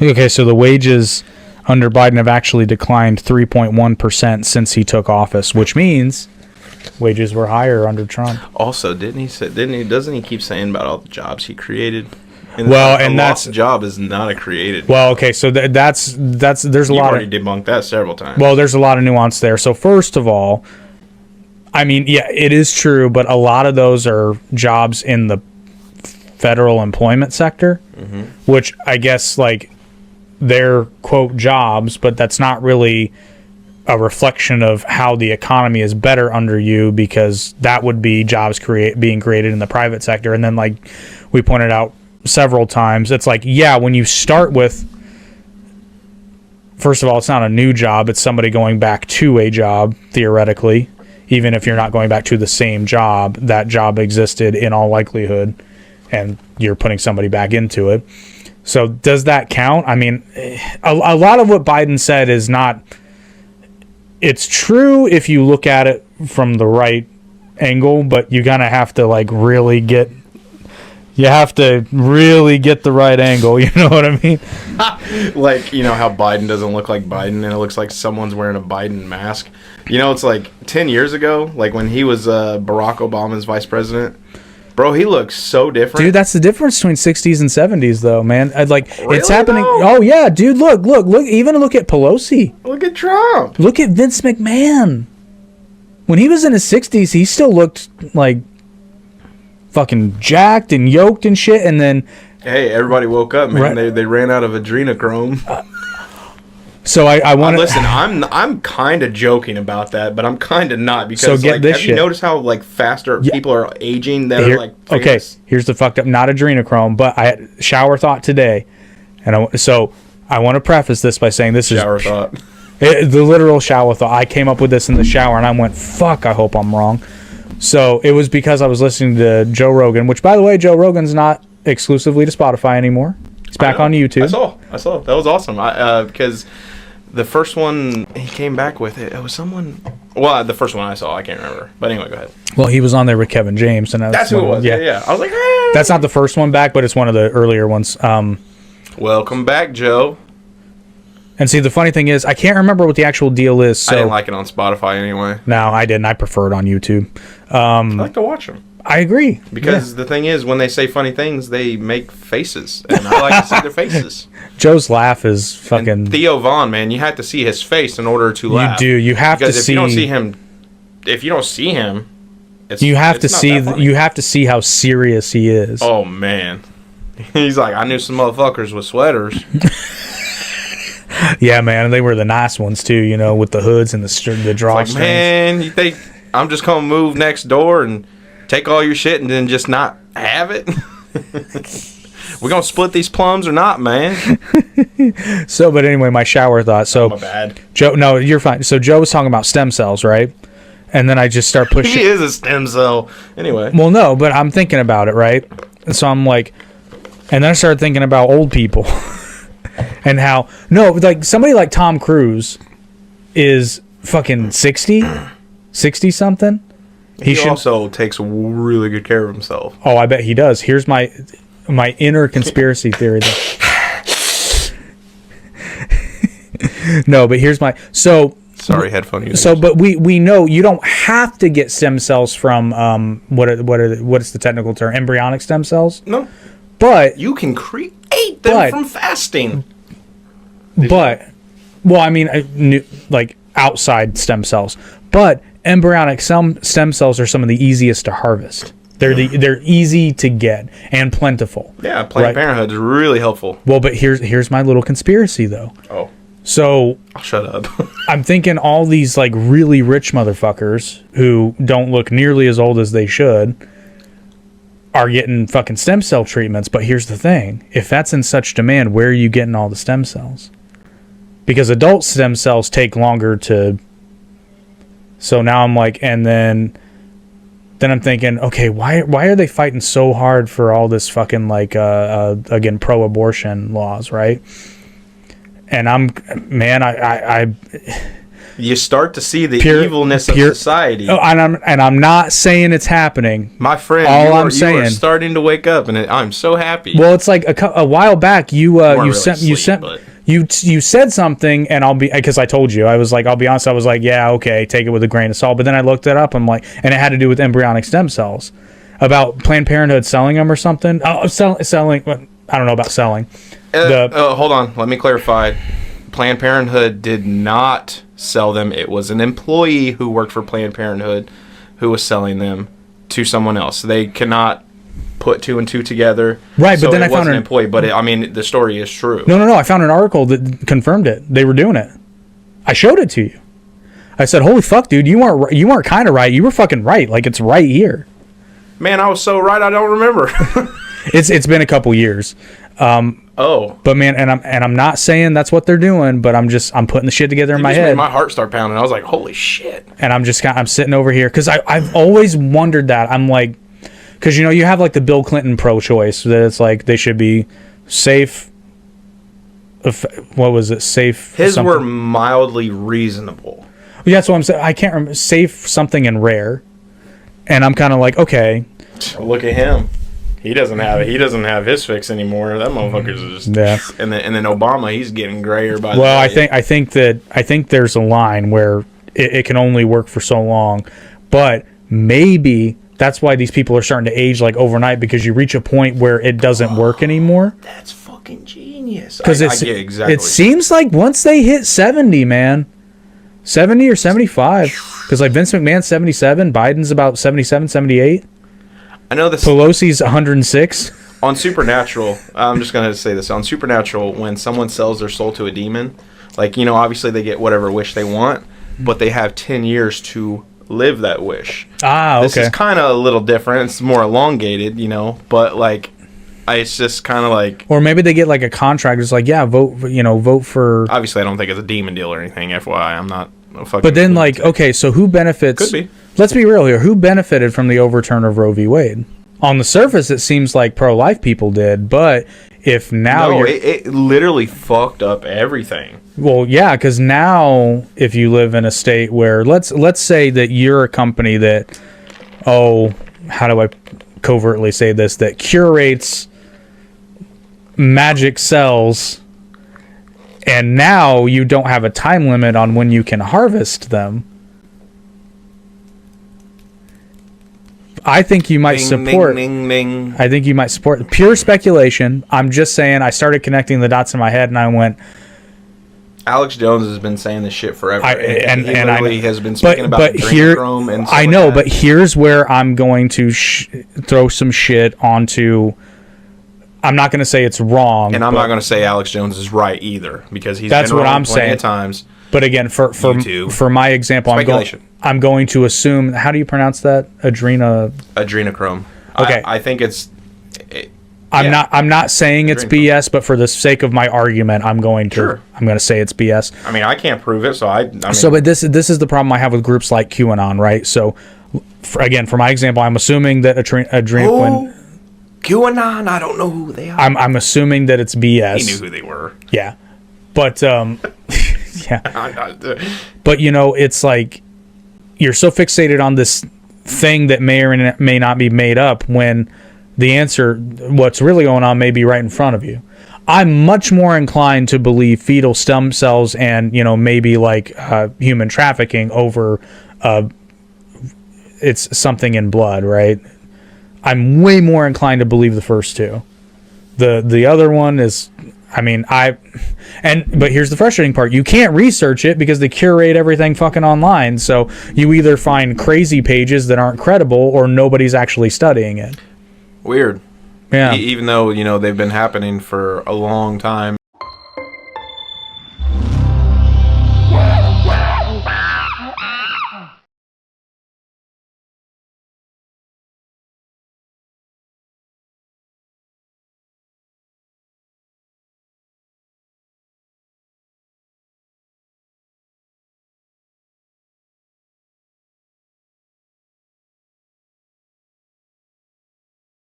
Okay, so the wages under Biden have actually declined 3.1% since he took office, which means wages were higher under Trump. Also, doesn't he keep saying about all the jobs he created? And Well, a and lost job is not a created. Well, okay, so that's there's a You've lot already debunked that several times. Well, there's a lot of nuance there. So first of all, I mean, yeah, it is true, but a lot of those are jobs in the federal employment sector, which I guess like they're quote jobs, but that's not really a reflection of how the economy is better under you, because that would be jobs being created in the private sector. And then, like we pointed out several times, it's like, yeah, when you start with, first of all, it's not a new job, it's somebody going back to a job, theoretically. Even if you're not going back to the same job, that job existed in all likelihood, and you're putting somebody back into it. So does that count? I mean, a lot of what Biden said is not, it's true if you look at it from the right angle, but you're going to have to like really get the right angle. You know what I mean? Like, you know how Biden doesn't look like Biden and it looks like someone's wearing a Biden mask? You know, it's like 10 years ago, like when he was Barack Obama's vice president. Bro, he looks so different. Dude, that's the difference between 60s and 70s, though, man. Really, it's happening. though? Oh, yeah, dude, look. Even look at Pelosi. Look at Trump. Look at Vince McMahon. When he was in his 60s, he still looked like fucking jacked and yoked and shit, and then... Hey, everybody woke up, man. Right. They ran out of adrenochrome. So I want to... Listen, I'm kind of joking about that, but I'm kind of not, because so get like, this have shit. You noticed how like faster people are aging that are like famous? Okay, here's the fucked up, not adrenochrome, but I had shower thought today, and I want to preface this by saying this shower thought. The literal shower thought. I came up with this in the shower, and I went, fuck, I hope I'm wrong. So it was because I was listening to Joe Rogan, which, by the way, Joe Rogan's not exclusively to Spotify anymore. He's back on YouTube. I saw. That was awesome. Because the first one he came back with, it was someone... Well, the first one I saw, I can't remember. But anyway, go ahead. Well, he was on there with Kevin James. And that's who it was. Yeah. I was like, hey. That's not the first one back, but it's one of the earlier ones. Welcome back, Joe. And see, the funny thing is, I can't remember what the actual deal is. So I didn't like it on Spotify anyway. No, I didn't. I prefer it on YouTube. I like to watch them. I agree. Because the thing is, when they say funny things, they make faces. And I like to see their faces. Joe's laugh is fucking... And Theo Von, man, you have to see his face in order to laugh. You do. You have to see... Because if you don't see him... You have to see how serious he is. Oh, man. He's like, I knew some motherfuckers with sweaters. Yeah, man, they were the nice ones too, you know, with the hoods and the drawstrings. Like, man, you think I'm just gonna move next door and take all your shit and then just not have it? We're gonna split these plums or not, man? So, but anyway, my shower thought. So, my bad. Joe, no, you're fine. So Joe was talking about stem cells, right? And then I just start pushing. He is a stem cell, anyway. Well, no, but I'm thinking about it, right? And so I'm like, and then I started thinking about old people. And how, no, like somebody like Tom Cruise is fucking 60 something. He also takes really good care of himself. Oh, I bet he does. Here's my inner conspiracy theory. No, but here's my, sorry, headphone users. So, but we know you don't have to get stem cells from what is the technical term? Embryonic stem cells? No. But you can create them from fasting. Well, I mean, like outside stem cells. But embryonic stem cells are some of the easiest to harvest. They're easy to get and plentiful. Yeah, Planned Parenthood is really helpful. Well, but here's my little conspiracy though. Oh. So I'll shut up. I'm thinking all these like really rich motherfuckers who don't look nearly as old as they should are getting fucking stem cell treatments. But here's the thing. If that's in such demand, where are you getting all the stem cells? Because adult stem cells take longer to... So now I'm like... And then I'm thinking, okay, why are they fighting so hard for all this fucking like, again, pro-abortion laws, right? And I'm... Man, You start to see the evilness of society. Oh, and I'm not saying it's happening. My friend, you are starting to wake up, and I'm so happy. Well, it's like a while back you said something, and because I told you, I was like, I'll be honest, I was like, yeah, okay, take it with a grain of salt. But then I looked it up, I'm like, and it had to do with embryonic stem cells, about Planned Parenthood selling them or something. Selling. I don't know about selling. Hold on, let me clarify. Planned Parenthood did not sell them. It was an employee who worked for Planned Parenthood who was selling them to someone else. They cannot put two and two together. Right, so but then I found an employee. But the story is true. No. I found an article that confirmed it. They were doing it. I showed it to you. I said, "Holy fuck, dude! You weren't kind of right. You were fucking right. Like it's right here." Man, I was so right. I don't remember. It's been a couple years. But man, and I'm not saying that's what they're doing, but I'm putting the shit together in my head. Made my heart start pounding. I was like, holy shit. And I'm sitting over here because I've always wondered that. I'm like, because you have like the Bill Clinton pro-choice that it's like they should be safe. What was it? Safe. His something. were mildly reasonable. Yeah, that's what I'm saying. I can't remember. Safe something and rare. And I'm kind of like, okay. Look at him. He doesn't have his fix anymore. That motherfucker's just and then Obama, he's getting grayer by the day. I think there's a line where it can only work for so long, but maybe that's why these people are starting to age like overnight, because you reach a point where it doesn't work anymore. That's fucking genius. Because it seems like once they hit 70, man, 70 or 75, because like Vince McMahon's 77, Biden's about 77, 78. I know this. Pelosi's 106. On Supernatural, I'm just going to say this. On Supernatural, when someone sells their soul to a demon, like, obviously they get whatever wish they want, but they have 10 years to live that wish. Okay. This is kind of a little different. It's more elongated, but like, it's just kind of like. Or maybe they get like a contract. It's like, yeah, vote for. Obviously, I don't think it's a demon deal or anything, FYI. I'm not a fucking. But then, like, okay, so who benefits? Could be. Let's be real here. Who benefited from the overturn of Roe v. Wade? On the surface, it seems like pro-life people did, but if now it literally fucked up everything. Well, yeah, because now if you live in a state where let's say that you're a company that, how do I covertly say this, that curates magic cells, and now you don't have a time limit on when you can harvest them. I think you might support. I think you might support pure speculation. I'm just saying. I started connecting the dots in my head, and I went. Alex Jones has been saying this shit forever, and he literally has been speaking about adrenochrome and. I know, but here's where I'm going to throw some shit onto. I'm not going to say it's wrong, and I'm not going to say Alex Jones is right either, because he's that's been what wrong I'm saying. Of times. But again, for my example, I'm going to assume. How do you pronounce that? Adrenochrome. Okay, I think it's. I'm not saying it's BS, but for the sake of my argument, I'm going to say it's BS. I mean, I can't prove it, so but this is the problem I have with groups like QAnon, right? So, for my example, I'm assuming that adrenochrome. QAnon, I don't know who they are. I'm assuming that it's BS. He knew who they were. Yeah, but yeah. But it's like you're so fixated on this thing that may or may not be made up, when the answer, what's really going on, may be right in front of you. I'm much more inclined to believe fetal stem cells and maybe like human trafficking over it's something in blood, right? I'm way more inclined to believe the first two. The other one is, but here's the frustrating part. You can't research it because they curate everything fucking online. So you either find crazy pages that aren't credible, or nobody's actually studying it. Weird. Yeah. Even though, they've been happening for a long time,